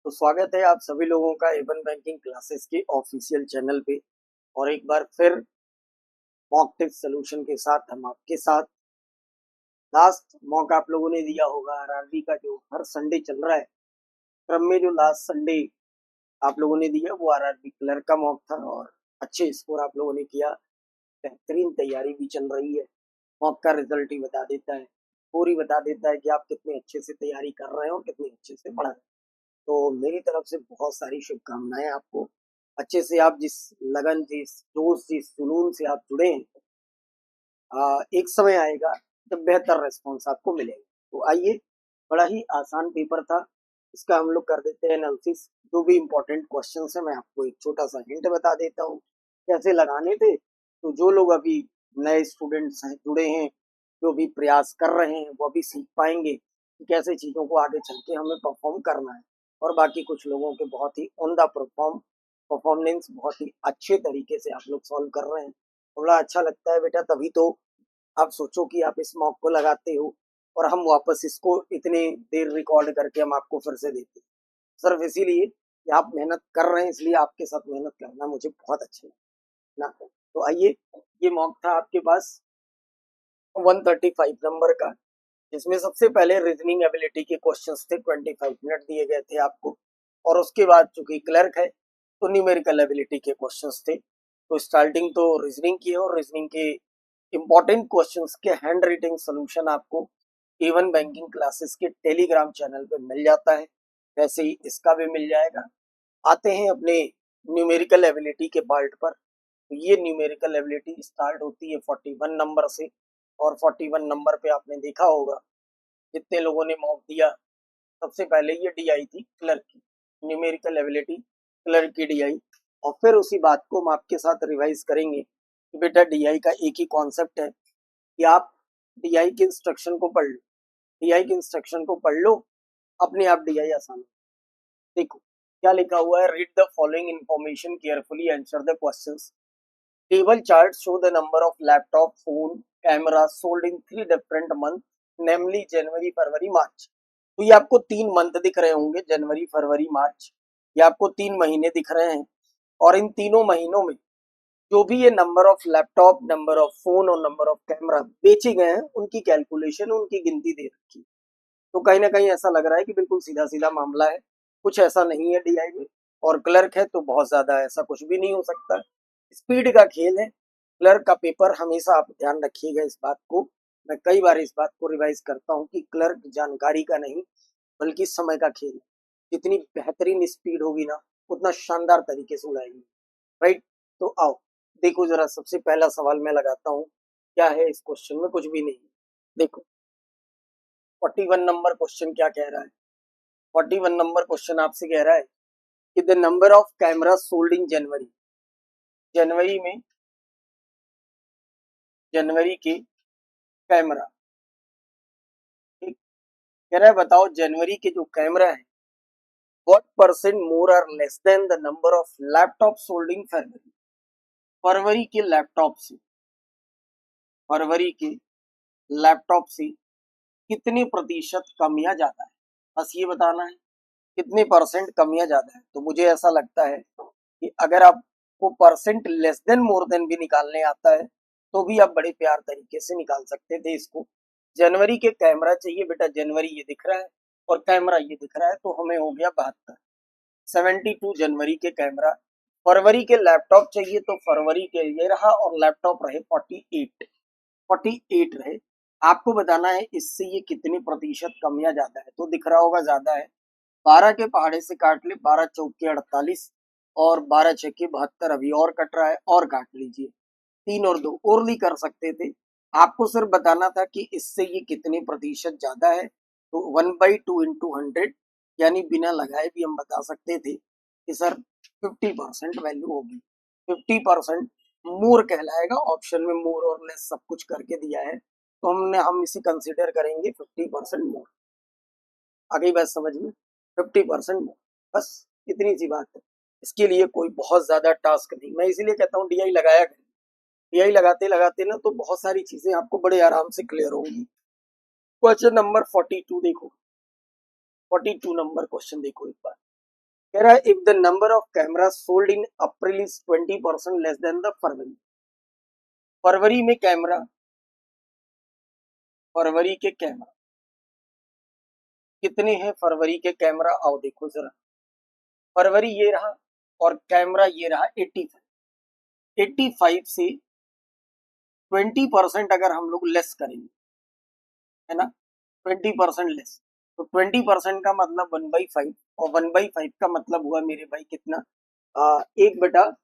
तो स्वागत है आप सभी लोगों का एवन बैंकिंग क्लासेस के ऑफिशियल चैनल पे। और एक बार फिर मॉक टेस्ट सोल्यूशन के साथ हम आपके साथ। लास्ट मॉक आप लोगों ने दिया होगा आरआरबी का, जो हर संडे चल रहा है क्रम में। जो लास्ट संडे आप लोगों ने दिया वो आरआरबी क्लर्क का मॉक था और अच्छे स्कोर आप लोगों ने किया। बेहतरीन तैयारी भी चल रही है। मॉक का रिजल्ट ही बता देता है, पूरी बता देता है कि आप कितने अच्छे से तैयारी कर रहे हो, कितने अच्छे से पढ़ रहे हो। तो मेरी तरफ से बहुत सारी शुभकामनाएं आपको। अच्छे से आप जिस लगन, जिस जोश, जिस जुनून से आप जुड़े हैं, एक समय आएगा जब बेहतर रिस्पॉन्स आपको मिलेगा। तो आइए, बड़ा ही आसान पेपर था, इसका हम लोग कर देते हैं एनालिसिस। जो भी इम्पोर्टेंट क्वेश्चन है मैं आपको एक छोटा सा हिंट बता देता हूँ कैसे लगाने थे। तो जो लोग अभी नए स्टूडेंट्स हैं, जुड़े हैं, जो भी प्रयास कर रहे हैं, वो अभी सीख पाएंगे कि कैसे चीज़ों को आगे चल के हमें परफॉर्म करना है। और बाकी कुछ लोगों के बहुत ही ऑन द परफॉर्मेंस बहुत ही अच्छे तरीके से आप लोग सॉल्व कर रहे हैं। बड़ा अच्छा लगता है बेटा, तभी तो आप सोचो कि आप इस मॉक को लगाते हो और हम वापस इसको इतने देर रिकॉर्ड करके हम आपको फिर से देते हैं, सिर्फ इसीलिए कि आप मेहनत कर रहे हैं। इसलिए आपके साथ मेहनत करना मुझे बहुत अच्छा लगता है ना। तो आइए, ये मॉक था आपके पास 135 नंबर का, जिसमें सबसे पहले रीजनिंग एबिलिटी के क्वेश्चंस थे। 25 मिनट दिए गए थे आपको। और उसके बाद चूंकि क्लर्क है तो न्यूमेरिकल एबिलिटी के क्वेश्चंस थे। तो स्टार्टिंग तो रीजनिंग की है और रीजनिंग के इंपॉर्टेंट क्वेश्चंस के हैंड राइटिंग सोल्यूशन आपको एवन बैंकिंग क्लासेस के टेलीग्राम चैनल पे मिल जाता है। वैसे ही इसका भी मिल जाएगा। आते हैं अपने न्यूमेरिकल एबिलिटी के पार्ट पर। तो ये न्यूमेरिकल एबिलिटी स्टार्ट होती है 41 नंबर से। और 41 नंबर पे आपने देखा होगा जितने लोगों ने मॉक दिया, सबसे पहले ये डीआई थी क्लर्क की, न्यूमेरिकल एबिलिटी क्लर्क की डीआई। और फिर उसी बात को हम आपके साथ रिवाइज करेंगे कि बेटा डीआई का एक ही कॉन्सेप्ट है कि आप डीआई के इंस्ट्रक्शन को पढ़ लो, डीआई के इंस्ट्रक्शन को पढ़ लो, अपने आप डीआई आसान है। देखो क्या लिखा हुआ है, read the following information carefully, answer the questions. Table chart show the number of laptop, phone, camera sold in 3 different month, namely January, February, March. तो ये आपको 3 मंथ दिख रहे होंगे, जनवरी, फरवरी, मार्च। ये आपको 3 महीने दिख रहे हैं। और इन तीनों महीनों में जो भी ये number of laptop, number of phone और नंबर ऑफ कैमरा बेचे गए हैं, उनकी कैलकुलेशन, उनकी गिनती दे रखी। तो कहीं ना कहीं ऐसा लग रहा है कि बिल्कुल सीधा सीधा मामला है, कुछ ऐसा नहीं है डीआई में। और क्लर्क है तो बहुत ज्यादा ऐसा कुछ भी नहीं हो सकता। स्पीड का खेल है क्लर्क का पेपर, हमेशा आप ध्यान रखिएगा इस बात को। मैं कई बार इस बात को रिवाइज करता हूँ कि क्लर्क जानकारी का नहीं बल्कि समय का खेल है। जितनी बेहतरीन स्पीड होगी ना, उतना शानदार तरीके से उड़ाएंगे। राइट। तो आओ देखो जरा, सबसे पहला सवाल मैं लगाता हूँ। क्या है इस क्वेश्चन में? कुछ भी नहीं। देखो 41 नंबर क्वेश्चन क्या कह रहा है। 41 नंबर क्वेश्चन आपसे कह रहा है कि the number of camera sold in January, जनवरी में, जनवरी के कैमरा, ठीक। कह रहा है बताओ जनवरी के जो कैमरा है व्हाट परसेंट मोर और less than the number of laptop sold in February. फरवरी के लैपटॉप से, फरवरी के लैपटॉप से कितने प्रतिशत कम या ज्यादा है, बस ये बताना है। कितने परसेंट कम या ज्यादा है। तो मुझे ऐसा लगता है कि अगर आपको percent less than more than भी निकालने आता है तो भी आप बड़े प्यार तरीके से निकाल सकते थे इसको। जनवरी के कैमरा चाहिए बेटा, जनवरी ये दिख रहा है और कैमरा ये दिख रहा है, तो हमें हो गया 72, 72 जनवरी के कैमरा। फरवरी के लैपटॉप चाहिए तो फरवरी के ये रहा और लैपटॉप रहे 48, 48 रहे। आपको बताना है इससे ये कितने प्रतिशत कम या ज्यादा है। तो दिख रहा होगा ज्यादा है। 12 के पहाड़े से काट ले, 12 चौक के 48 और 12 छः के 72। अभी और कट रहा है, और काट लीजिए। 3 और 2 और भी कर सकते थे। आपको सिर्फ बताना था कि इससे ये कितने प्रतिशत ज्यादा है। तो 1/2 इंटू 100, यानी बिना लगाए भी हम बता सकते थे कि सर 50% वैल्यू होगी। 50% मोर कहलाएगा। ऑप्शन में मोर और लेस सब कुछ करके दिया है, तो हम इसे कंसिडर करेंगे 50% मोर। आ गई बात समझ में? 50% मोर, बस इतनी सी बात है। इसके लिए कोई बहुत ज्यादा टास्क नहीं। मैं इसीलिए कहता हूँ डीआई लगाया करें। डीआई लगाते लगाते ना तो बहुत सारी चीजें आपको बड़े आराम से क्लियर होंगी। क्वेश्चन नंबर 42 देखो, 42 नंबर क्वेश्चन देखो एक बार। कह रहा है if the number of camera sold in April is 20% less than the February. फरवरी में कैमरा, फरवरी के कैमरा कितने हैं? फरवरी के कैमरा आओ देखो जरा, फरवरी ये रहा और कैमरा ये रहा 85। 85 से 20% अगर हम लोग लेस करेंगे, है ना, 20% लेस, तो 20% का मतलब 1/5, और 1/5 का मतलब हुआ मेरे भाई कितना, 1/5।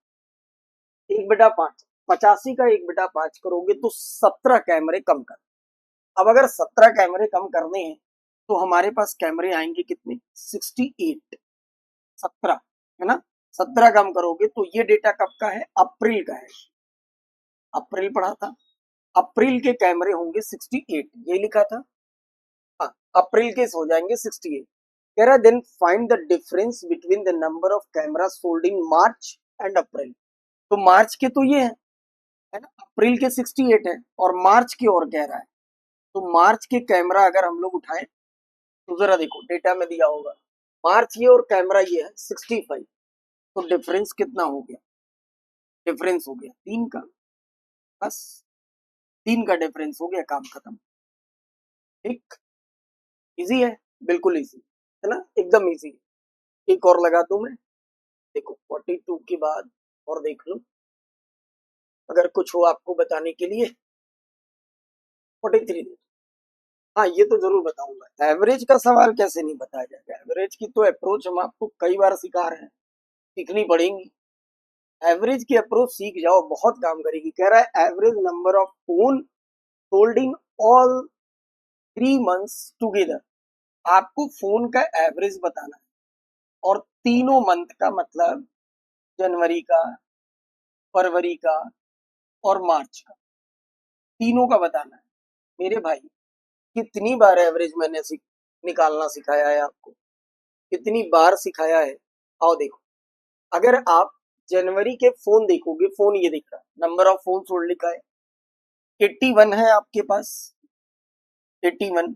85 का 1/5 करोगे तो 17 कैमरे कम कर। अब अगर 17 कैमरे कम करने हैं तो हमारे पास कैमरे आएंगे कितने? 68। 17, है ना, 17 कम करोगे तो ये डेटा कब का है? अप्रैल का है। अप्रैल पढ़ा था, अप्रैल के कैमरे होंगे 68, ये लिखा था। हाँ, अप्रैल के हो जाएंगे 68। कह रहा है then find the difference between the number of camera sold in March and April. तो मार्च के तो ये है ना, अप्रैल के 68 है और मार्च की और कह रहा है, तो मार्च के कैमरा अगर हम लोग उठाएं तो जरा देखो डेटा में दिया होगा, मार्च ये और कैमरा ये है 65, तो डिफरेंस कितना हो गया? डिफरेंस हो गया 3 का, बस 3 का डिफरेंस हो गया, काम खत्म। ठीक, इजी है, बिल्कुल इजी है ना, एकदम इजी। एक और लगा दूं मैं, देखो 42 के बाद और देख लो अगर कुछ हो आपको बताने के लिए। 43, हाँ ये तो जरूर बताऊंगा। एवरेज का सवाल कैसे नहीं बताया जाएगा, एवरेज की तो अप्रोच हम आपको कई बार सिखा रहे हैं, सीखनी पड़ेगी। एवरेज की अप्रोच सीख जाओ, बहुत काम करेगी। कह रहा है average number of phone sold in all 3 months together. आपको फोन का एवरेज बताना है और तीनों मंथ का मतलब जनवरी का, फरवरी का और मार्च का, तीनों का बताना है। मेरे भाई कितनी बार एवरेज मैंने निकालना सिखाया है आपको, कितनी बार सिखाया है। आओ देखो, अगर आप जनवरी के फोन देखोगे, फोन ये दिख रहा है, नंबर ऑफ फोन सोल्ड लिखा है 81 है आपके पास, 81,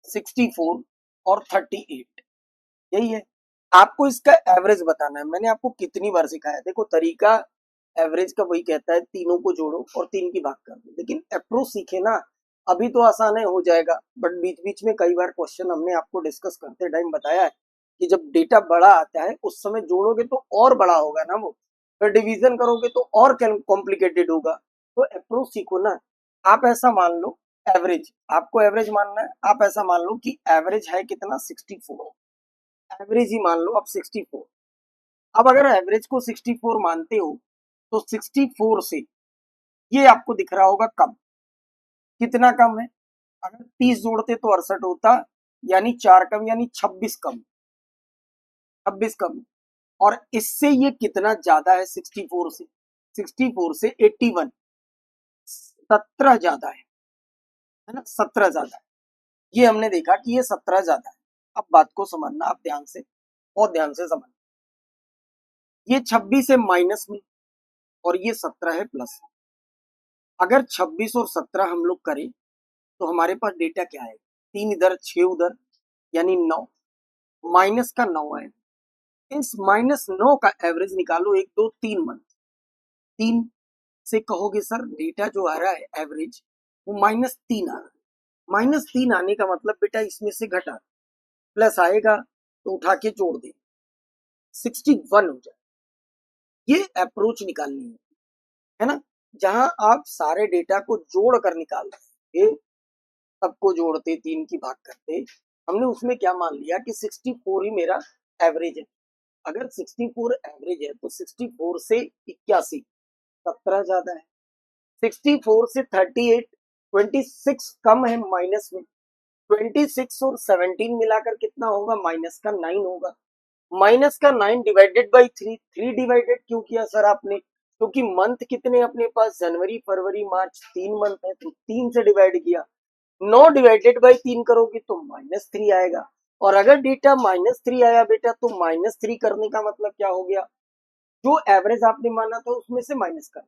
64 और 38, यही है। आपको इसका एवरेज बताना है। मैंने आपको कितनी बार सिखाया, देखो तरीका एवरेज का वही कहता है, तीनों को जोड़ो और 3 की भाग कर दो, लेकिन अप्रोच सीखे ना, अभी तो आसान है, हो जाएगा, बट बीच बीच में कई बार क्वेश्चन हमने आपको डिस्कस करते टाइम बताया है कि जब डेटा बड़ा आता है उस समय जोड़ोगे तो और बड़ा होगा ना वो, फिर डिवीजन करोगे तो और कॉम्प्लिकेटेड होगा। तो अप्रोच सीखो ना। आप ऐसा मान लो, एवरेज आपको एवरेज मानना है, आप ऐसा मान लो कि एवरेज है कितना? 64, एवरेज ही मान लो आप 64। अब अगर एवरेज को 64 मानते हो तो 64 से ये आपको दिख रहा होगा कम, कितना कम है? अगर 30 जोड़ते तो 68 होता, यानी 4 कम, यानी 26 कम, 26 कम। और इससे ये कितना ज्यादा है? 64 से, 64 से 81, 17 ज्यादा है ना, 17 ज्यादा है। ये हमने देखा कि ये 17 ज्यादा है। अब बात को समझना आप ध्यान से, बहुत ध्यान से समझना। ये 26 है माइनस में और ये 17 है प्लस में। अगर 26 और 17 हम लोग करें तो हमारे पास डेटा क्या है? 3 इधर 6 उधर, यानी 9, माइनस का 9 है। इस -9 का एवरेज निकालो, 1 2 3 मंथ। 3 से कहोगे सर डेटा जो आ रहा है एवरेज वो -3 आ रहा है। -3 आने का मतलब बेटा इसमें से घटा, प्लस आएगा तो उठा के जोड़ दे, 61 हो जाए। ये अप्रोच निकालनी है ना, जहां आप सारे डेटा को जोड़ कर निकाल रहे हैं, सबको जोड़ते 3 की भाग करते, हमने उसमें क्या मान लिया कि 64 ही मेरा एवरेज है। अगर 64 एवरेज है तो 64 से 81, 17 ज्यादा है। 64 से 38, 26 कम है माइनस में। 26 और 17 मिलाकर कितना होगा? -9 होगा। -9 डिवाइडेड बाई 3, 3 डिवाइडेड क्यों किया सर आपने? क्योंकि मंथ कितने अपने पास? जनवरी फरवरी मार्च, 3 मंथ है तो 3 से डिवाइड किया। 9 डिवाइडेड बाई 3 करोगे तो -3 आएगा। और अगर डेटा -3 आया बेटा तो -3 करने का मतलब क्या हो गया? जो एवरेज आपने माना था उसमें से माइनस कर,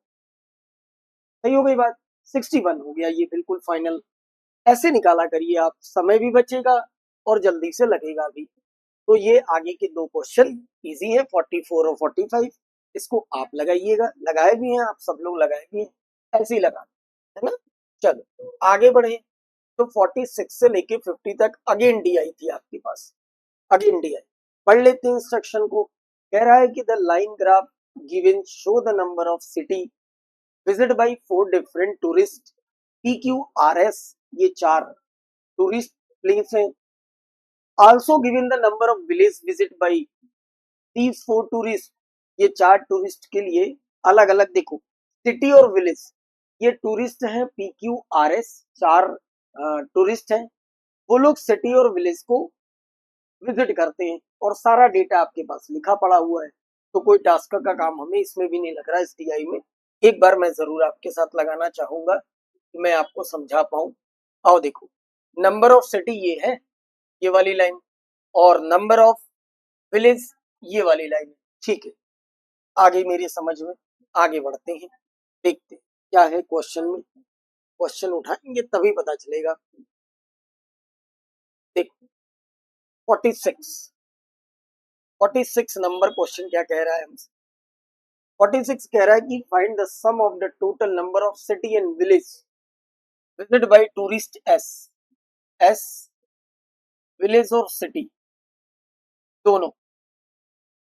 सही हो गई बात। 61 हो गया, ये बिल्कुल फाइनल। ऐसे निकाला करिए आप, समय भी बचेगा और जल्दी से लगेगा भी। तो ये आगे के दो क्वेश्चन इजी है, 44 और 45। इसको आप लगाइएगा, लगाए भी हैं आप सब लोग, लगाए भी हैं, ऐसे ही लगा है ना। चलो आगे बढ़े। तो 46 से लेके 50 तक अगेन डी आई थी आपके पास, अगेन डी आई। पढ़ लेते हैं इंस्ट्रक्शन को। कह रहा है कि the line graph given show the number of city visit bye 4 different tourist P Q R S, ये 4 टूरिस्ट प्लेस हैं। Also given the number of village visit bye these 4 tourist, ये 4 टूरिस्ट के लिए अलग अलग देखो, सिटी और village, ये टूरिस्ट हैं P Q R S, 4 tourist हैं। वो लोग सिटी और विलेज को विजिट करते हैं और सारा डेटा आपके पास लिखा पड़ा हुआ है। तो कोई टास्क का काम हमें इसमें भी नहीं लग रहा है इस टीआई में। एक बार मैं जरूर आपके साथ लगाना चाहूंगा कि मैं आपको समझा पाऊं। आओ देखो, नंबर ऑफ सिटी ये है, ये वाली लाइन, और नंबर ऑफ विलेज ये वाली लाइन। ठीक है, आगे मेरी समझ में, आगे बढ़ते हैं, देखते हैं क्या है क्वेश्चन में। क्वेश्चन उठाएंगे तभी पता चलेगा। देखो 46 नंबर क्वेश्चन क्या कह रहा है हमसे। 46 कह रहा है कि find the sum of the total number of city and village visit by tourist S, S village और सिटी दोनों,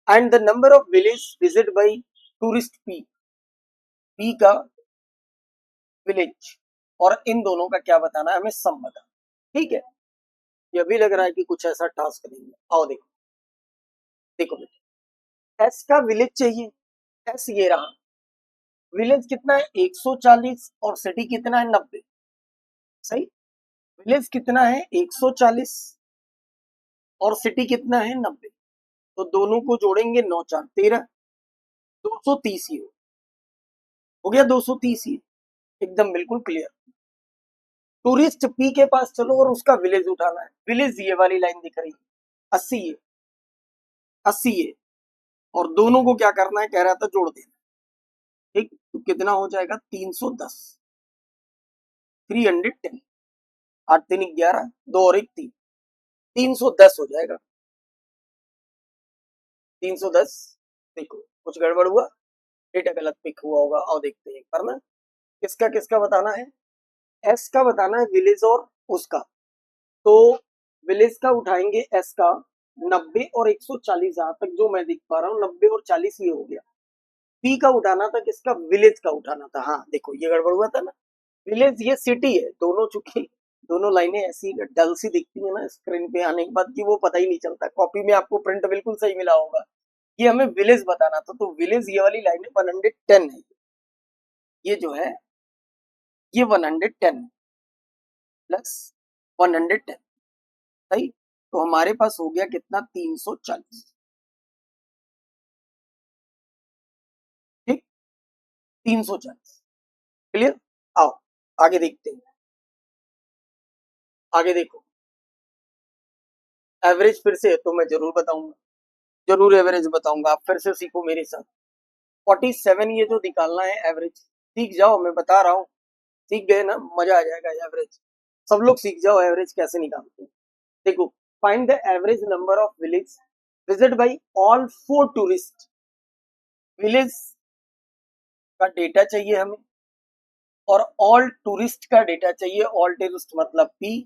and the number of village visit by tourist P, P का विलेज, और इन दोनों का क्या बताना है हमें, सम बताना। ठीक है, ये भी लग रहा है कि कुछ ऐसा टास्क नहीं है। आओ देखो, देखो बेटा, एस का विलेज चाहिए, एस ये रहा, विलेज कितना है 140 और सिटी कितना है 90, सही। विलेज कितना है 140 और सिटी कितना है 90, तो दोनों को जोड़ेंगे 9 4 13, 230 ही हो गया, 230 ही एकदम बिल्कुल क्लियर। टूरिस्ट पी के पास चलो और उसका विलेज उठाना है। विलेज ये वाली लाइन दिख रही है 80 है, 80 है, और दोनों को क्या करना है, कह रहा था जोड़ देना। ठीक, तो कितना हो जाएगा 310, 310, 8 3 11, 2 और 1 3, 310 हो जाएगा, 310। देखो कुछ गड़बड़ हुआ, डेटा गलत पिक हुआ होगा। और देखते हैं एक बार ना, किसका किसका बताना है, एस का बताना है विलेज और उसका। तो विलेज का उठाएंगे एस का 90 और 140, जहां तक जो मैं देख पा रहा हूँ 90 और 40 ये हो गया। पी का उठाना था किसका, विलेज का उठाना था। हाँ देखो ये गड़बड़ हुआ था ना, विलेज ये सिटी है, दोनों चुकी दोनों लाइनें ऐसी डल सी दिखती है ना स्क्रीन पे आने के बाद कि वो पता ही नहीं चलता। कॉपी में आपको प्रिंट बिल्कुल सही मिला होगा। ये हमें विलेज बताना था, तो विलेज ये वाली लाइन 110 है, ये जो है ये 110 प्लस 110, सही। तो हमारे पास हो गया कितना, 340। ठीक, 340 क्लियर। आओ आगे देखते हैं, आगे देखो। एवरेज फिर से तो मैं जरूर बताऊंगा, जरूर एवरेज बताऊंगा, आप फिर से सीखो मेरे साथ। 47 ये जो निकालना है एवरेज, सीख जाओ, मैं बता रहा हूँ, सीख गए ना, मजा आ जाएगा। एवरेज सब लोग सीख जाओ, एवरेज कैसे निकालते हैं। देखो, find the average number of village visit bye all 4 tourist. Village का डेटा चाहिए हमें और ऑल टूरिस्ट का डेटा चाहिए। ऑल टूरिस्ट मतलब पी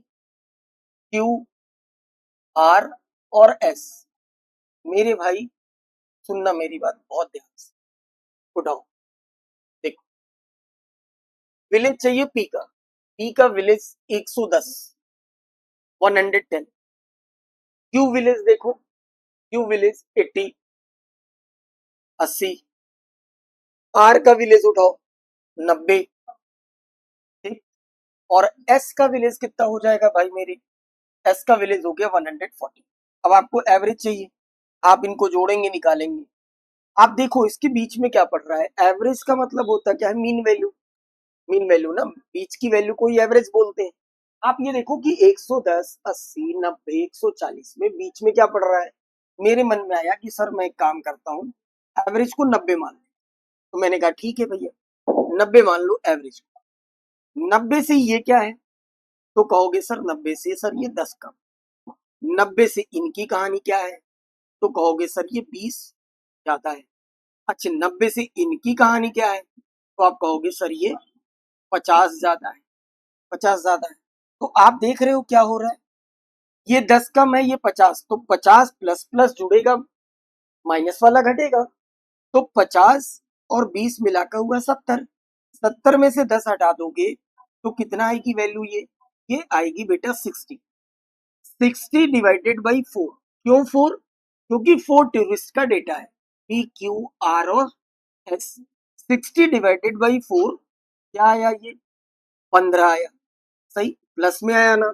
क्यू आर और एस। मेरे भाई सुनना मेरी बात बहुत ध्यान से, उठाओ देखो, विलेज चाहिए पी का विलेज 110, 110। क्यू विलेज देखो, क्यू विलेज 80, 80। आर का विलेज उठाओ 90, ठीक। और एस का विलेज कितना हो जाएगा भाई मेरे, एस का विलेज हो गया 140। अब आपको एवरेज चाहिए, आप इनको जोड़ेंगे निकालेंगे। आप देखो इसके बीच में क्या पड़ रहा है, एवरेज का मतलब होता क्या है, मीन वैल्यू। मीन वैल्यू ना, बीच की वैल्यू को ही एवरेज बोलते हैं। आप ये देखो कि 110, 80, 90, 140 में बीच में क्या पड़ रहा है। मेरे मन में आया कि सर मैं एक काम करता हूँ, एवरेज को 90 मान लो। तो मैंने कहा ठीक है भैया 90 मान लो एवरेज को। 90 से ये क्या है, तो कहोगे सर 90 से सर ये 10 कम। 90 से इनकी कहानी क्या है, तो कहोगे सर ये 20 ज्यादा है। अच्छा 90 से इनकी कहानी क्या है, तो आप कहोगे सर ये 50 ज्यादा है, 50 ज्यादा है। तो आप देख रहे हो क्या हो रहा है, ये 10 कम है, ये 50, तो 50 प्लस प्लस जुड़ेगा, माइनस वाला घटेगा। तो 50 और 20 मिलाकर हुआ 70, 70 में से 10 हटा दोगे तो कितना आएगी वैल्यू, ये आएगी बेटा 60। 60 डिवाइडेड बाई 4, क्यों 4, क्योंकि 4 टूरिस्ट का डेटा है, पी क्यू आर और एस। 60 डिवाइडेड बाई 4 क्या आया, ये 15 आया, सही, प्लस में आया ना,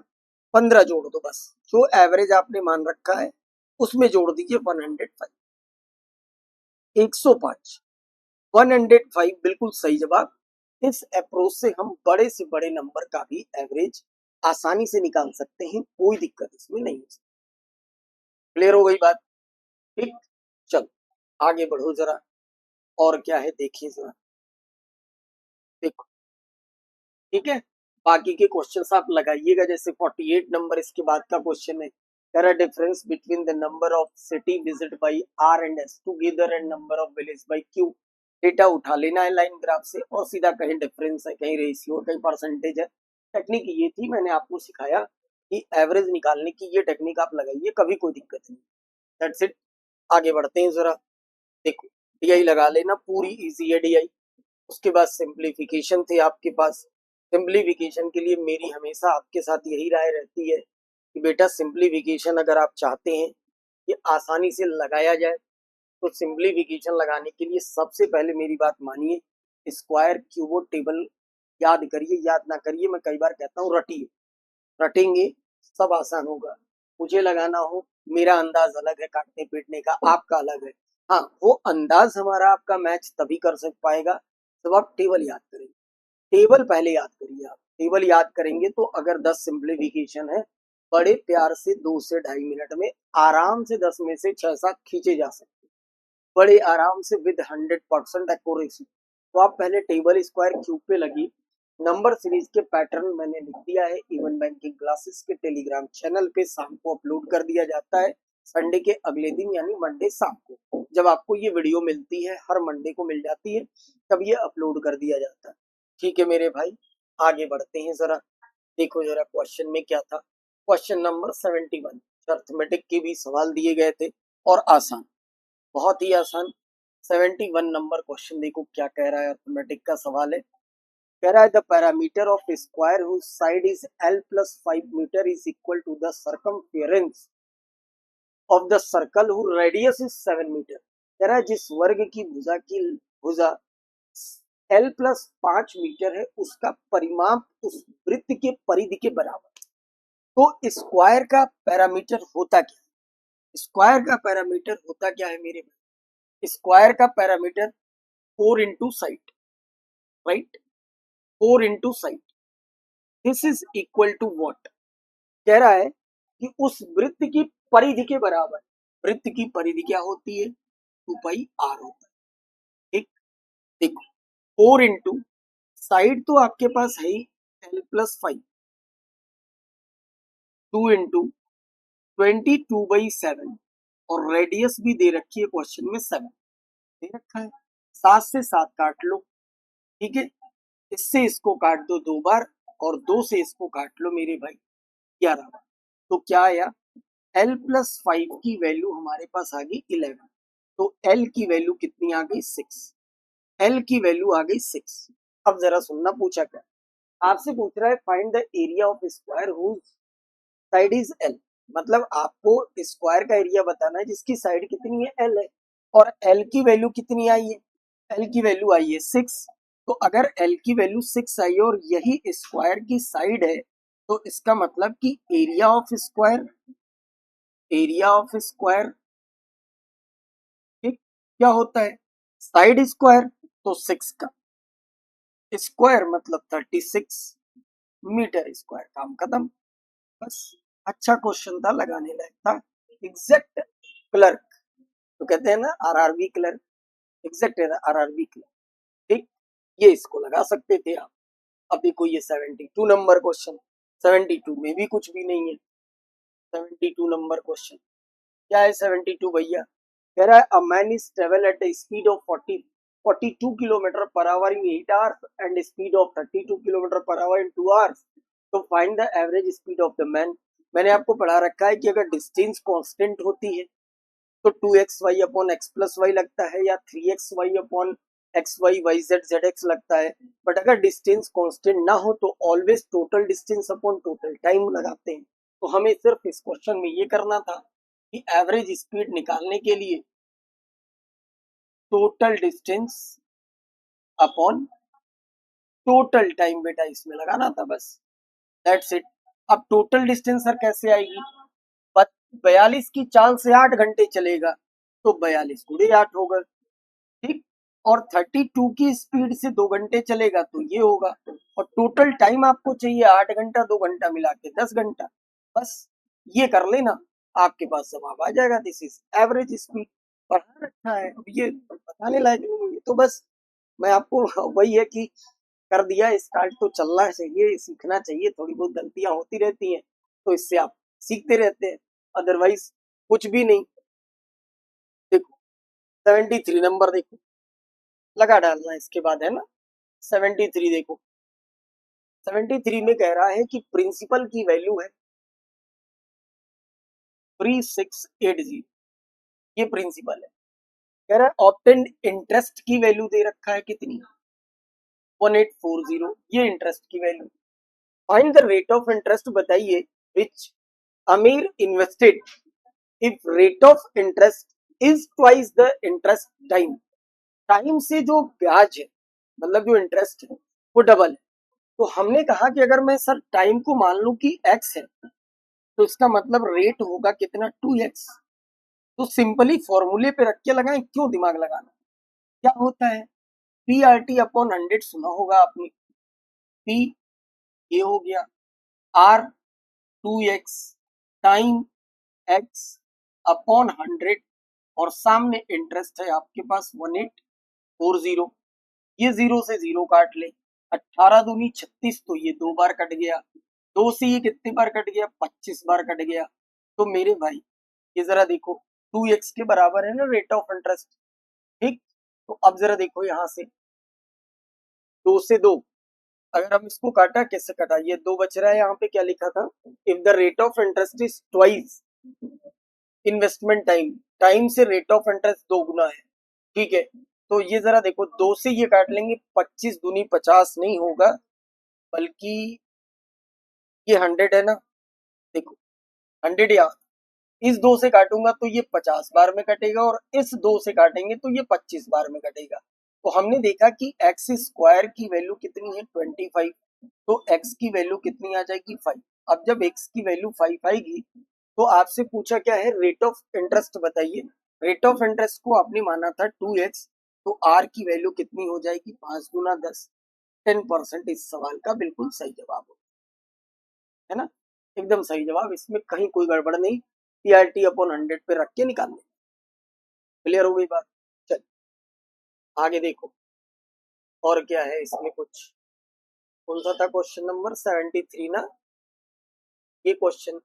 15 जोड़ दो बस, जो एवरेज आपने मान रखा है उसमें जोड़ दीजिए 105, 105, 105 बिल्कुल सही जवाब। इस अप्रोच से हम बड़े से बड़े नंबर का भी एवरेज आसानी से निकाल सकते हैं, कोई दिक्कत इसमें नहीं है। क्लियर हो गई बात, ठीक। चलो आगे बढ़ो जरा, और क्या है देखिए जरा, देखो, ठीक है। बाकी के क्वेश्चंस आप लगाइएगा, जैसे 48 नंबर इसके बाद का क्वेश्चन है, there are difference between the number of city visit by R and S together and number of village by Q। Data उठा लेना है लाइन ग्राफ से और सीधा कहीं डिफरेंस है, कहीं रेशियो, कहीं परसेंटेज है। टेक्निक ये थी, मैंने आपको सिखाया कि एवरेज निकालने की ये टेक्निक आप लगाइए, कभी कोई दिक्कत नहीं। That's it. आगे बढ़ते हैं जरा, देखो डीआई लगा लेना, पूरी इजी है डीआई। उसके बाद सिंप्लीफिकेशन थे आपके पास। सिंप्लीफिकेशन के लिए मेरी हमेशा आपके साथ यही राय रहती है कि बेटा सिंप्लीफिकेशन अगर आप चाहते हैं कि आसानी से लगाया जाए, तो सिंप्लीफिकेशन लगाने के लिए सबसे पहले मेरी बात मानिए, स्क्वायर क्यूब टेबल याद करिए, याद ना करिए, मैं कई बार कहता हूँ रटिए, रटेंगे सब आसान होगा। मुझे लगाना हो, मेरा अंदाज अलग है काटने पीटने का, आपका अलग है। हाँ, वो अंदाज हमारा आपका मैच तभी कर सक पाएगा जब आप टेबल याद करेंगे। टेबल पहले याद करिए, आप टेबल याद करेंगे तो अगर 10 सिंप्लीफिकेशन है, बड़े प्यार से 2 से 2.5 मिनट में आराम से 10 में से 6-7 खींचे जा सकते, बड़े आराम से विद 100% एक्यूरेसी। तो आप पहले टेबल स्क्वायर क्यूब पे लगी, नंबर सीरीज के पैटर्न मैंने लिख दिया है, इवन बैंकिंग क्लासेस के टेलीग्राम चैनल पे शाम को अपलोड कर दिया जाता है, संडे के अगले दिन यानी मंडे शाम को, जब आपको ये वीडियो मिलती है, हर मंडे को मिल जाती है, तब ये अपलोड कर दिया जाता है। ठीक है मेरे भाई, आगे बढ़ते हैं जरा, देखो जरा क्वेश्चन में क्या था। क्वेश्चन नंबर 71, अर्थमेटिक के भी सवाल दिए गए थे और आसान, बहुत ही आसान। 71 नंबर क्वेश्चन देखो क्या कह रहा है, अर्थमेटिक का सवाल है। कह रहा है the parameter of square whose side is l plus 5 metre is equal to the circumference of the circle who radius is 7 metre. कह रहा है जिस वर्ग की भुजा l plus 5 मीटर है, उसका परिमाप उस वृत्त के परिधि के बराबर। तो स्क्वायर का पैरामीटर होता क्या है, स्क्वायर का पैरामीटर होता क्या है मेरे भाई, स्क्वायर का parameter 4 into side, right, 4 into side, this is equal to what. कह रहा है कि उस वृत्त की परिधि के बराबर, वृत्त की परिधि क्या होती है, 2 पाई r होता है, ठीक। देखो 4 इंटू साइड तो आपके पास है ही l plus 5, 2 इंटू 22/7, और रेडियस भी दे रखी है क्वेश्चन में 7 दे रखा है, 7 से 7 काट लो, ठीक है। इससे इसको काट दो 2 बार, और 2 से इसको काट लो मेरे भाई 11 बार। तो क्या आया, l plus 5 की वैल्यू हमारे पास आ गई 11, तो l की वैल्यू कितनी आ गई 6, l की वैल्यू आ गई 6। अब जरा सुनना, पूछा क्या, आपसे पूछ रहा है find the area of square whose side is l, मतलब आपको स्क्वायर का एरिया बताना है जिसकी साइड कितनी है, l है, और l की वैल्यू कितनी आई है, l की वैल्यू आई है 6। तो अगर l की वैल्यू 6 आई है और यही स्क्वायर की साइड है, तो इसका मतलब कि area of square, area of square, ठीक, क्या होता है, साइड स्क्वायर, तो 6 का स्क्वायर मतलब 36 मीटर स्क्वायर, काम खत्म, बस। अच्छा क्वेश्चन था, लगाने लायक था, एग्जैक्ट क्लर्क, तो कहते हैं ना RRB clerk, exact RRB clerk, ठीक, ये इसको लगा सकते थे आप। अब देखो ये 72 नंबर क्वेश्चन, 72 में भी कुछ भी नहीं है, 72 नंबर क्वेश्चन क्या है 72 भैया, कह रहा है a man is travel at the speed of 42 kilometer per hour in 8 hours and speed of 32 kilometer per hour in 2 hours, तो find the average speed of the man. मैंने आपको पढ़ा रखा है कि अगर डिस्टेंस कांस्टेंट होती है तो 2xy upon x plus Y लगता है या 3xy upon X Y Y Z Z X लगता है। बट अगर डिस्टेंस कांस्टेंट ना हो तो always total distance upon total time लगाते हैं। तो हमें सिर्फ इस क्वेश्चन में ये करना था कि एवरेज स्पीड निकालने के लिए total distance upon total time बेटा इसमें लगाना था, बस दैट्स इट। अब टोटल डिस्टेंस सर कैसे आएगी, 42 की चाल से 8 घंटे चलेगा तो 42 गुणे 8 होगा, ठीक। और 32 की स्पीड से 2 घंटे चलेगा तो ये होगा। और टोटल टाइम आपको चाहिए 8 घंटा 2 घंटा मिला के 10 घंटा, बस ये कर लेना आपके पास जवाब आ जाएगा। This is average speed. पढ़ा रखा है, अब ये बताने लायक नहीं है, तो बस मैं आपको वही है कि कर दिया स्टार्ट, तो चलना चाहिए, सीखना चाहिए। थोड़ी बहुत गलतियां होती रहती हैं तो इससे आप सीखते रहते हैं, अदरवाइज कुछ भी नहीं। देखो 73 नंबर देखो, लगा डालना इसके बाद, है ना। 73 देखो, 73 में कह रहा है कि प्रिंसिपल की वैल्यू है 3680, ये प्रिंसिपल है। कह रहा है ऑब्टेन्ड इंटरेस्ट की वैल्यू दे रखा है कितनी, 1840, ये इंटरेस्ट की value. Find the rate of interest बताइए विच अमीर invested if rate of interest is twice the interest time. Time से जो ब्याज है, मतलब जो इंटरेस्ट है वो डबल है। तो हमने कहा कि अगर मैं सर टाइम को मान लूं कि x है तो इसका मतलब रेट होगा कितना, 2x। तो सिंपली फॉर्मूले पे रख के लगाएं, क्यों दिमाग लगाना। क्या होता है, पी आर टी अपॉन 100 सुना होगा आपने, पी ये हो गया, are 2x time x upon 100 और सामने इंटरेस्ट है आपके पास 1840। ये जीरो से जीरो काट ले, 18 दूनी 36, तो ये 2 बार कट गया, 2 से ये कितनी बार कट गया, 25 बार कट गया। तो मेरे भाई ये जरा देखो 2x के बराबर है ना रेट ऑफ इंटरेस्ट, ठीक। तो अब जरा देखो यहाँ से 2 से 2, अगर हम इसको काटा कैसे कटा, ये 2 बच रहा है, यहाँ पे क्या लिखा था, if the rate of interest is twice investment time, time से रेट ऑफ इंटरेस्ट 2 गुना है, ठीक है। तो ये जरा देखो 2 से ये काट लेंगे, 25 दूनी 50 नहीं होगा, बल्कि ये 100 है ना, देखो 100 यहाँ, इस 2 से काटूंगा तो ये 50 बार में कटेगा और इस 2 से काटेंगे तो ये 25 बार में कटेगा। तो हमने देखा कि एक्स स्क्वायर की वैल्यू कितनी है 25, तो एक्स की वैल्यू कितनी आ जाएगी 5। अब जब एक्स की वैल्यू 5 आएगी तो आपसे पूछा क्या है, रेट ऑफ इंटरेस्ट बताइए। रेट ऑफ इंटरेस्ट को आपने माना था 2x, तो आर की वैल्यू कितनी हो जाएगी, 5 गुना 10, 10%। इस सवाल का बिल्कुल सही जवाब हो, है ना, एकदम सही जवाब, इसमें कहीं कोई गड़बड़ नहीं। पीआरटी अपॉन 100 पे रख के निकालने। क्लियर हो गई बात, चल आगे देखो और क्या है इसमें कुछ। कौन सा था क्वेश्चन नंबर 73 ना, ये क्वेश्चन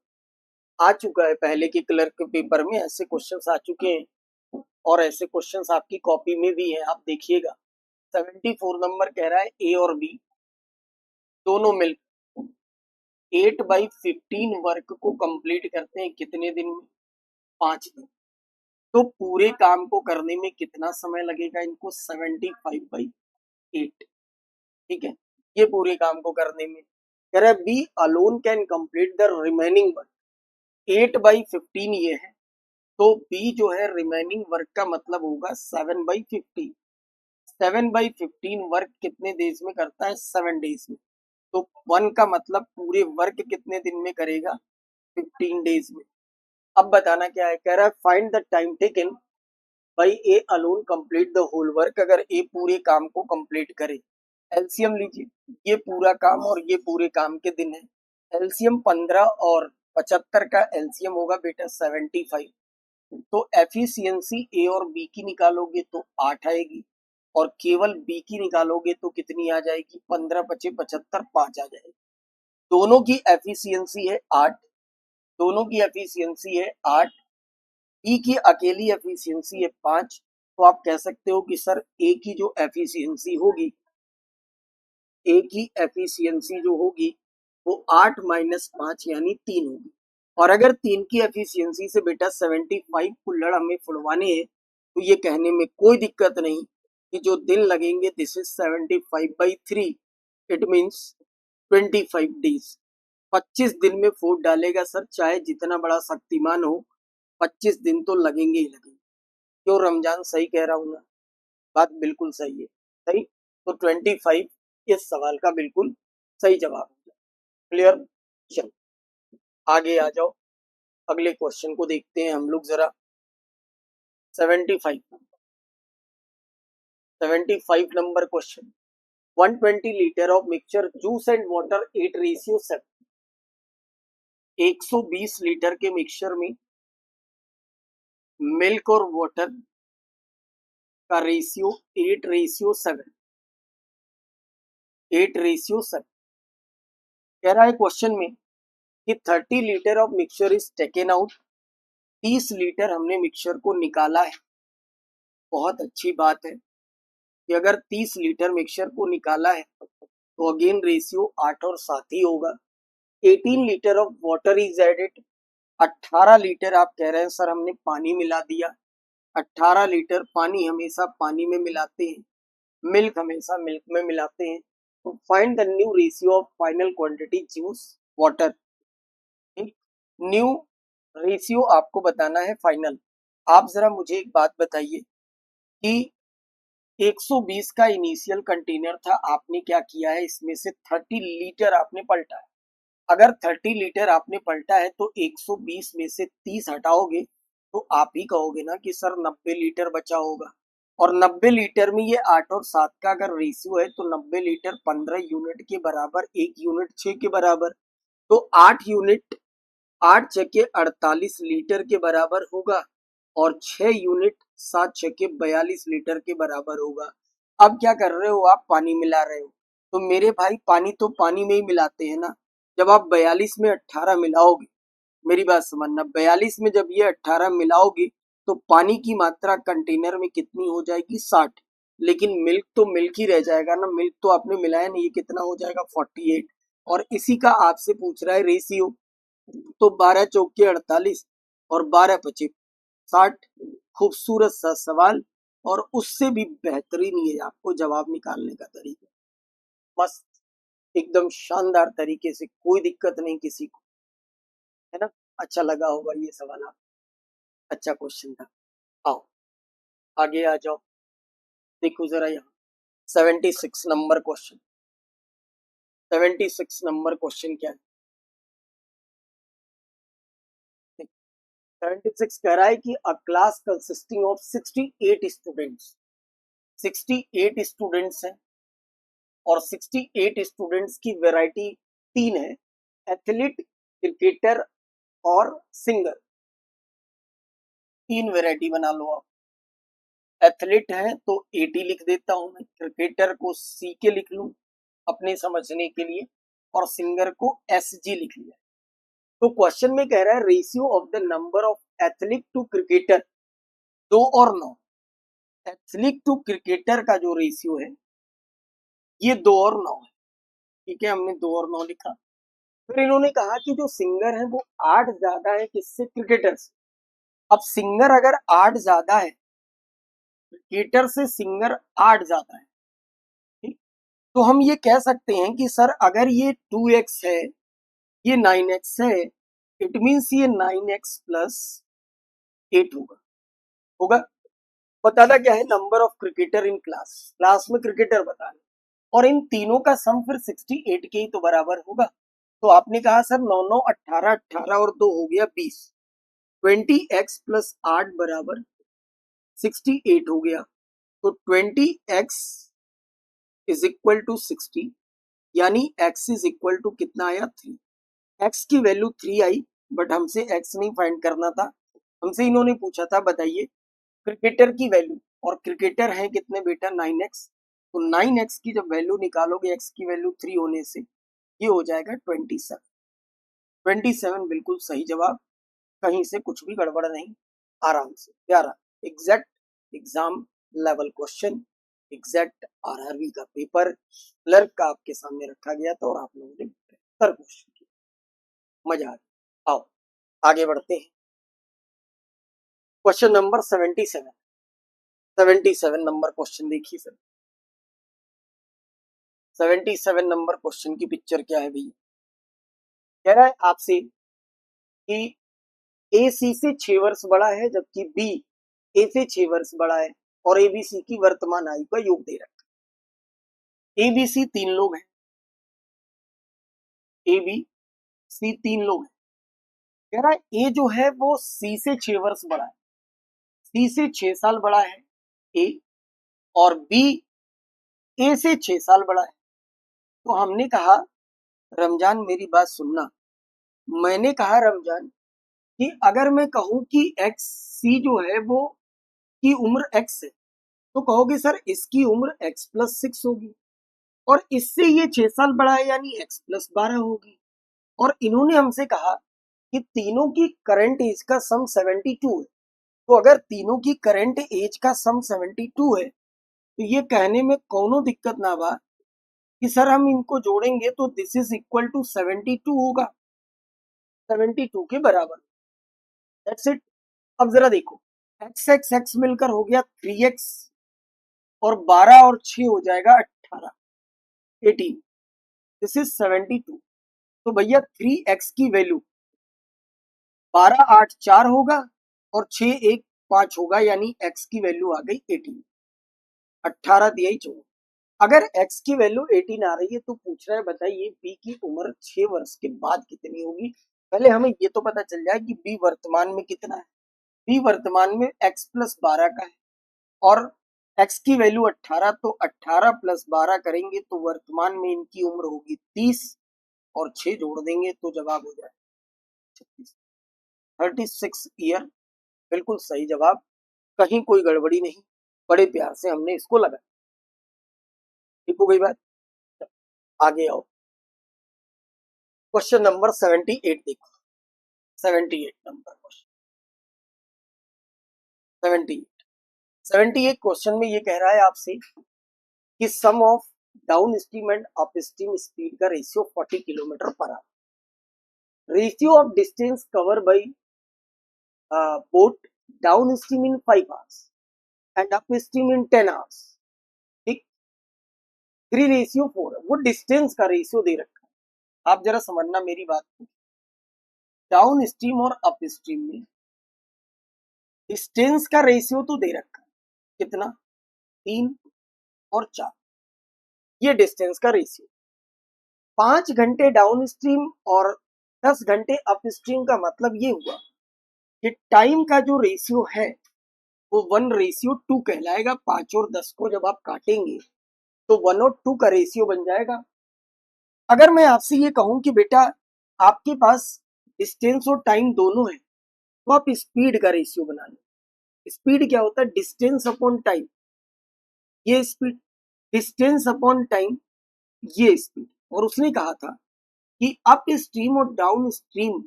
आ चुका है पहले के क्लर्क के पेपर में, ऐसे क्वेश्चंस आ चुके हैं और ऐसे क्वेश्चंस आपकी कॉपी में भी है, आप देखिएगा। 74 नंबर कह रहा है ए और बी दोनों मिल 8/15 वर्क को कंप्लीट करते हैं कितने दिन में, 5 दिन। तो पूरे काम को करने में कितना समय लगेगा इनको, 75/8, ठीक है। ये पूरे काम को करने में कह रहा है B alone can complete the remaining work, 8/15 ये है, तो बी जो है रिमेनिंग वर्क का मतलब होगा 7/15। 7/15 वर्क कितने डेज में करता है, 7 डेज में। तो 1 का मतलब पूरे वर्क कितने दिन में करेगा, 15 डेज में। अब बताना क्या है, कह रहा है find the time taken by A alone complete the whole work. अगर ए पूरे काम को कंप्लीट करे, एलसीएम लीजिए, ये पूरा काम और ये पूरे काम के दिन है। एलसीएम 15 और 75 का एलसीएम होगा बेटा 75। तो एफिशिएंसी ए और बी की निकालोगे तो 8 आएगी और केवल बी की निकालोगे तो कितनी आ जाएगी, 15 × 5 = 75, 5 आ जाएगी। दोनों की एफिशिएंसी है 8, दोनों की एफिशिएंसी है 8, ई की अकेली एफिशिएंसी है 5, तो आप कह सकते हो कि सर ए की जो एफिशिएंसी होगी, ए की एफिशिएंसी जो होगी वो 8 माइनस 5 यानी 3 होगी। और अगर 3 की एफिशिएंसी से बेटा 75 कुल्हड़ हमें फुड़वाने हैं तो ये कहने में कोई दिक्कत नहीं कि जो दिन लगेंगे this is 75/3, it means 25 days. 25 दिन में फूड डालेगा सर, चाहे जितना बड़ा शक्तिमान हो 25 दिन तो लगेंगे ही लगेंगे। क्यों रमजान, सही कह रहा हूं ना? बात बिल्कुल सही है, सही। तो 25 इस सवाल का बिल्कुल सही जवाब है। क्लियर? चलो आगे आ जाओ, अगले क्वेश्चन को देखते हैं हम लोग जरा। 75 number question. 120 litre of mixture juice and water 8:7। 120 litre के मिक्सचर में मिल्क और वाटर का रेशियो 8:7। 8:7 कह रहा है क्वेश्चन में कि 30 litre of mixture is taken out. 30 litre हमने मिक्सचर को निकाला है। बहुत अच्छी बात है कि अगर 30 लीटर मिक्सचर को निकाला है तो अगेन रेशियो 8 और 7 ही होगा। 18 litre of water is added. 18 litre आप कह रहे हैं सर हमने पानी मिला दिया। 18 लीटर पानी हमेशा पानी में मिलाते हैं, मिल्क हमेशा मिल्क में मिलाते हैं। तो find the new ratio of final quantity juice water. New ratio आपको बताना है फाइनल। आप जरा मुझे एक बात बताइए कि 120 का इनिशियल कंटेनर था, आपने क्या किया है, इसमें से 30 लीटर आपने पलटा है। अगर 30 लीटर आपने पलटा है तो 120 में से 30 हटाओगे तो आप ही कहोगे ना कि सर 90 लीटर बचा होगा। और 90 लीटर में ये 8 और 7 का अगर रेशियो है तो 90 लीटर 15 यूनिट के बराबर, 1 यूनिट 6 के बराबर। तो 8 यूनिट 8 छके 48 लीटर के बराबर होगा और 6 यूनिट 7 छके 42 लीटर के बराबर होगा। अब क्या कर रहे हो आप, पानी मिला रहे हो। तो मेरे भाई पानी तो पानी में ही मिलाते हैं ना। जब आप 42 में 18 मिलाओगे, मेरी बात समझना, 42 में जब ये 18 मिलाओगे तो पानी की मात्रा कंटेनर में कितनी हो जाएगी, 60। लेकिन मिल्क तो मिल्क ही रह जाएगा ना, मिल्क तो आपने मिलाया नहीं, ये कितना हो जाएगा 48। और इसी का आपसे पूछ रहा है रेशियो। तो 12 चौके 48 और 12 पचे 60। खूबसूरत सा सवाल और उससे भी बेहतरीन ये आपको जवाब निकालने का तरीका। मस्त, एकदम शानदार तरीके से, कोई दिक्कत नहीं किसी को, है ना? अच्छा लगा होगा ये सवाल आप, अच्छा क्वेश्चन था। आओ आगे आ जाओ, देखो जरा यहाँ 76 नंबर क्वेश्चन। 76 नंबर क्वेश्चन क्या है? 76 कह रहा है कि अ class consisting of 68 students. 68 students हैं और 68 स्टूडेंट्स की वैरायटी 3 है, एथलीट, क्रिकेटर और सिंगर। 3 वैरायटी बना लो आप। एथलीट है तो 80 लिख देता हूं मैं, क्रिकेटर को सी के लिख लूं अपने समझने के लिए, और सिंगर को एस जी लिख लिया। तो क्वेश्चन में कह रहा है ratio of the number of athlete to cricketer, 2 और 9। एथलीट टू क्रिकेटर का जो रेशियो है ये 2 और 9 है। ठीक है, हमने 2 और 9 लिखा। फिर इन्होंने कहा कि जो सिंगर है वो 8 ज्यादा है किससे, क्रिकेटर से। अब सिंगर अगर 8 ज्यादा है, क्रिकेटर से सिंगर 8 ज्यादा है, ठीक, तो हम ये कह सकते हैं कि सर अगर ये 2x है, ये 9x है, इट मीन्स ये 9x प्लस 8 होगा। होगा, बताना क्या है, number of cricketer in class, class में क्रिकेटर बताना। और इन तीनों का सम फिर 68 के ही तो बराबर होगा। तो आपने कहा सर 9 9 18, 18 और 2 हो गया 20। 20x प्लस 8 बराबर 68 हो गया। तो 20x इज इक्वल टू 60, यानी x इज इक्वल टू कितना आया, 3। x की वैल्यू 3 आई, बट हमसे x नहीं फाइंड करना था, हमसे इन्होंने पूछा था बताइए क्रिकेटर की वैल्यू। और क्रिकेटर है कितने बेटा, 9x। तो 9x की जब वैल्यू निकालोगे x की वैल्यू 3 होने से, ये हो जाएगा 27। 27 बिल्कुल सही जवाब, कहीं से कुछ भी गड़बड़ नहीं, आराम से प्यारा exact exam level question, exact RRB का पेपर क्लर्क का आपके सामने रखा गया था और आप लोगों ने बेहतर क्वेश्चन किया, मजा आ गया। आओ आगे बढ़ते हैं। क्वेश्चन नंबर 77, 77 नंबर क्वेश्चन देखिए सर। 77 नंबर क्वेश्चन की पिक्चर क्या है भैया, कह रहा है आपसे कि ए सी से 6 वर्ष बड़ा है जबकि बी ए से 6 वर्ष बड़ा है और एबीसी की वर्तमान आयु का योग दे रखा है। एबीसी 3 लोग हैं, एबीसी 3 लोग हैं, कह रहा है ए जो है वो सी से 6 वर्ष बड़ा है, सी से 6 साल बड़ा है ए, और बी ए से 6 साल बड़ा है। तो हमने कहा रमजान मेरी बात सुनना, मैंने कहा रमजान कि अगर मैं कहूं कि एक्स सी जो है वो की उम्र एक्स है तो कहोगे सर इसकी उम्र एक्स प्लस 6 होगी और इससे ये 6 साल बड़ा है यानी एक्स प्लस 12 होगी। और इन्होंने हमसे कहा कि तीनों की करंट एज का सम 72 है, तो अगर तीनों की करंट एज का सम 72 है तो ये कहने में कोनो दिक्कत ना बा कि सर हम इनको जोड़ेंगे तो दिस इज इक्वल टू 72 होगा, 72 के बराबर, दैट्स इट। अब जरा देखो एक्स एक्स एक्स मिलकर हो गया 3x और 12 और 6 हो जाएगा 18, 18, दिस इज 72। तो भैया 3x की वैल्यू 12 8 4 होगा और 6 1 5 होगा यानी x की वैल्यू आ गई 18, 18 दिया ही 14। अगर x की वैल्यू 18 आ रही है तो पूछ रहा है बताइए b की उम्र 6 वर्ष के बाद कितनी होगी। पहले हमें ये तो पता चल जाए कि b वर्तमान में कितना है, b वर्तमान में x प्लस 12 का है और x की वैल्यू 18, तो 18 प्लस 12 करेंगे तो वर्तमान में इनकी उम्र होगी 30 और 6 जोड़ देंगे तो जवाब हो जाए 36, 36 ईयर, बिल्कुल सही जवाब, कहीं कोई गड़बड़ी नहीं, बड़े प्यार से हमने इसको लगाया। ठीक हो गई बात, आगे आओ। क्वेश्चन नंबर 78 देखो, 78 नंबर क्वेश्चन, 78, 78 क्वेश्चन में ये कह रहा है आपसे कि sum of downstream and upstream speed का ratio 40 kilometer per hour, ratio of distance cover by boat downstream in 5 hours and upstream in 10 hours, ठीक, 3 रेशियो 4, वो डिस्टेंस का रेशियो दे रखा है। आप जरा समझना मेरी बात को, डाउन स्ट्रीम और अप स्ट्रीम में डिस्टेंस का रेशियो तो दे रखा है, कितना 3 और 4, ये डिस्टेंस का रेशियो। 5 घंटे डाउन स्ट्रीम और 10 घंटे अप स्ट्रीम का मतलब ये हुआ कि टाइम का जो रेशियो है वो 1:2 कहलाएगा। 5 और 10 को जब आप काटेंगे तो 1 और 2 का रेशियो बन जाएगा। अगर मैं आपसे ये कहूं कि बेटा आपके पास डिस्टेंस और टाइम दोनों है तो आप स्पीड का रेशियो बना लें। स्पीड क्या होता है, डिस्टेंस अपॉन टाइम, ये स्पीड, डिस्टेंस अपॉन टाइम ये स्पीड। और उसने कहा था कि अप स्ट्रीम और डाउन स्ट्रीम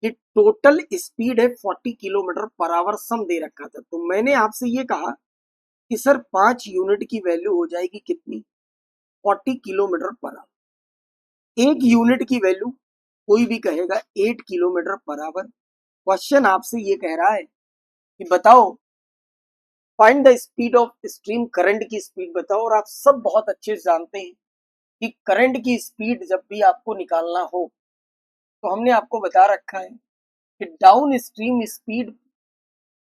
की टोटल स्पीड है 40 किलोमीटर पर आवर, सम दे रखा था। तो मैंने आपसे ये कहा कि सर 5 यूनिट की वैल्यू हो जाएगी कितनी, 40 किलोमीटर पर आवर। 1 यूनिट की वैल्यू कोई भी कहेगा 8 किलोमीटर पर आवर। क्वेश्चन आपसे ये कह रहा है कि बताओ find the speed of stream, current की स्पीड बताओ। और आप सब बहुत अच्छे से जानते हैं कि करंट की स्पीड जब भी आपको निकालना हो तो हमने आपको बता रखा है कि down stream speed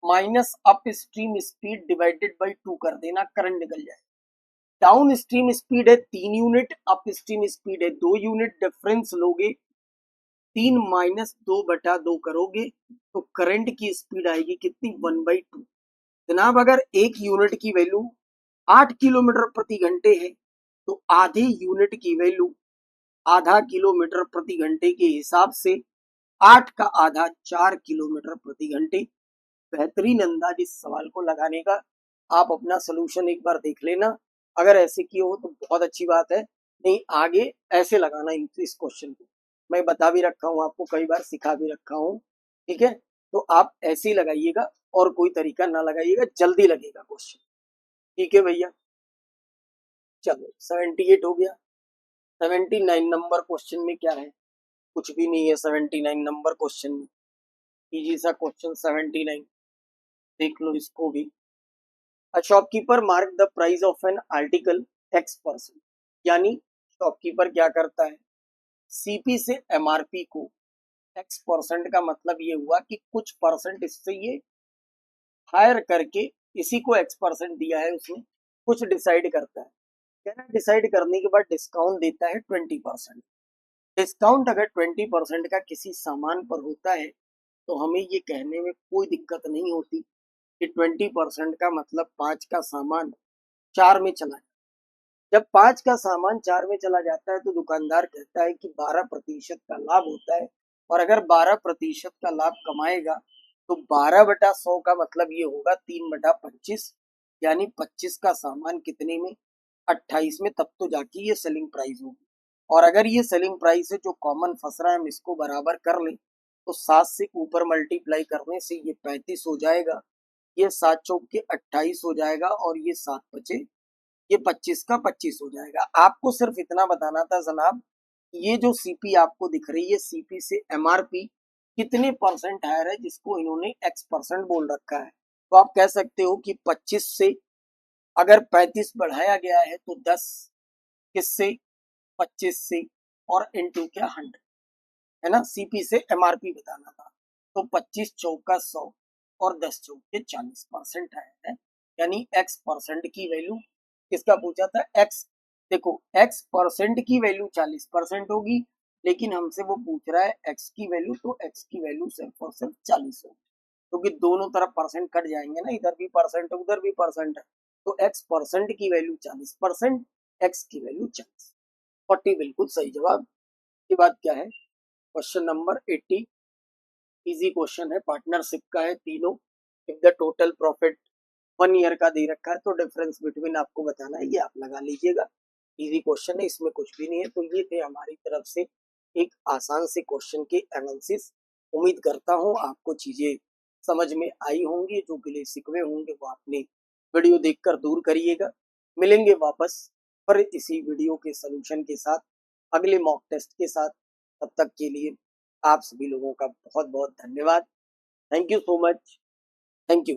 minus up stream speed divided by 2 कर देना, करंट निकल जाए। डाउन स्ट्रीम स्पीड है 3 यूनिट, अप स्ट्रीम स्पीड है 2 यूनिट, डिफरेंस लोगे 3 माइनस 2/2 करोगे तो करंट की स्पीड आएगी कितनी, 1/2। जनाब अगर 1 यूनिट की वैल्यू 8 किलोमीटर प्रति घंटे है तो आधे यूनिट की वैल्यू आधा किलोमीटर प्रति घंटे के हिसाब से 8 का आधा 4 किलोमीटर प्रति घंटे। बेहतरीन अंदाज इस सवाल को लगाने का, आप अपना सोल्यूशन एक बार देख लेना, अगर ऐसे किए हो तो बहुत अच्छी बात है, नहीं आगे ऐसे लगाना इस क्वेश्चन को। मैं बता भी रखा हूँ आपको, कई बार सिखा भी रखा हूँ, ठीक है। तो आप ऐसे ही लगाइएगा और कोई तरीका ना लगाइएगा, जल्दी लगेगा क्वेश्चन, ठीक है भैया। चलो 78 हो गया। 79 नंबर क्वेश्चन में क्या है, कुछ भी नहीं है 79 नंबर क्वेश्चन में, इजी सा क्वेश्चन 79, देख लो इसको भी। A shopkeeper mark the price of an article X%, यानी शॉपकीपर क्या करता है, सीपी से एमआरपी को X% का मतलब ये हुआ कि कुछ परसेंट इससे ये हायर करके इसी को X% दिया है उसने, कुछ डिसाइड करता है, कहना डिसाइड करने के बाद डिस्काउंट देता है 20%। डिस्काउंट अगर 20% का किसी सामान पर होता है तो हमें ये कहने में कोई दिक्कत नहीं होती कि 20% का मतलब 5 का सामान 4 में चला जाए। जब 5 का सामान 4 में चला जाता है तो दुकानदार कहता है कि 12% का लाभ होता है, और अगर 12% का लाभ कमाएगा तो 12/100 का मतलब ये होगा 3/25, यानी 25 का सामान कितने में, 28 में, तब तो जाके ये सेलिंग प्राइस होगी। और अगर ये सेलिंग प्राइस है जो कॉमन फंस रहा है, हम इसको बराबर कर लें तो 7 से ऊपर मल्टीप्लाई करने से ये 35 हो जाएगा, ये 7 चौक के 28 हो जाएगा, और ये 7 बचे ये 25 का 25 हो जाएगा। आपको सिर्फ इतना बताना था जनाब, ये जो सीपी आपको दिख रही है, सीपी से एमआरपी कितने परसेंट हायर है, जिसको इन्होंने X% बोल रखा है। तो आप कह सकते हो कि 25 से अगर 35 बढ़ाया गया है तो 10 किससे, 25 से, और इनटू क्या 100, है ना, सीपी से एमआरपी बताना था। तो 25 चौका 100 और 10 चौके 40% है, यानी X% की वैल्यू, किसका पूछा था, X, देखो X% की वैल्यू 40% होगी, लेकिन हमसे वो पूछ रहा है X की वैल्यू, तो X की वैल्यू सिर्फ और सिर्फ 40 होगी, क्योंकि दोनों तरफ परसेंट कट जाएंगे ना, इधर भी परसेंट है उधर भी परसेंट है, तो X% की वैल्यू 40%, X की वैल्यू 40, 40 बिल्कुल सही जवाब। की बात क्या है, क्वेश्चन नंबर 80, इजी क्वेश्चन है, पार्टनरशिप का है तीनों। If the total profit 1 year का दे रखा है तो डिफरेंस बिटवीन आपको बताना है, ये आप लगा लीजिएगा। इजी क्वेश्चन है, इसमें कुछ भी नहीं है। तो ये थे हमारी तरफ से एक आसान से क्वेश्चन के एनालिसिस। उम्मीद करता हूँ आपको चीजें समझ में आई होंगी, जो गिले शिकवे होंगे वो आपने वीडियो देखकर दूर करिएगा। मिलेंगे वापस पर इसी वीडियो के सोल्यूशन के साथ, अगले मॉक टेस्ट के साथ। तब तक के लिए आप सभी लोगों का बहुत बहुत धन्यवाद। Thank you so much. Thank you.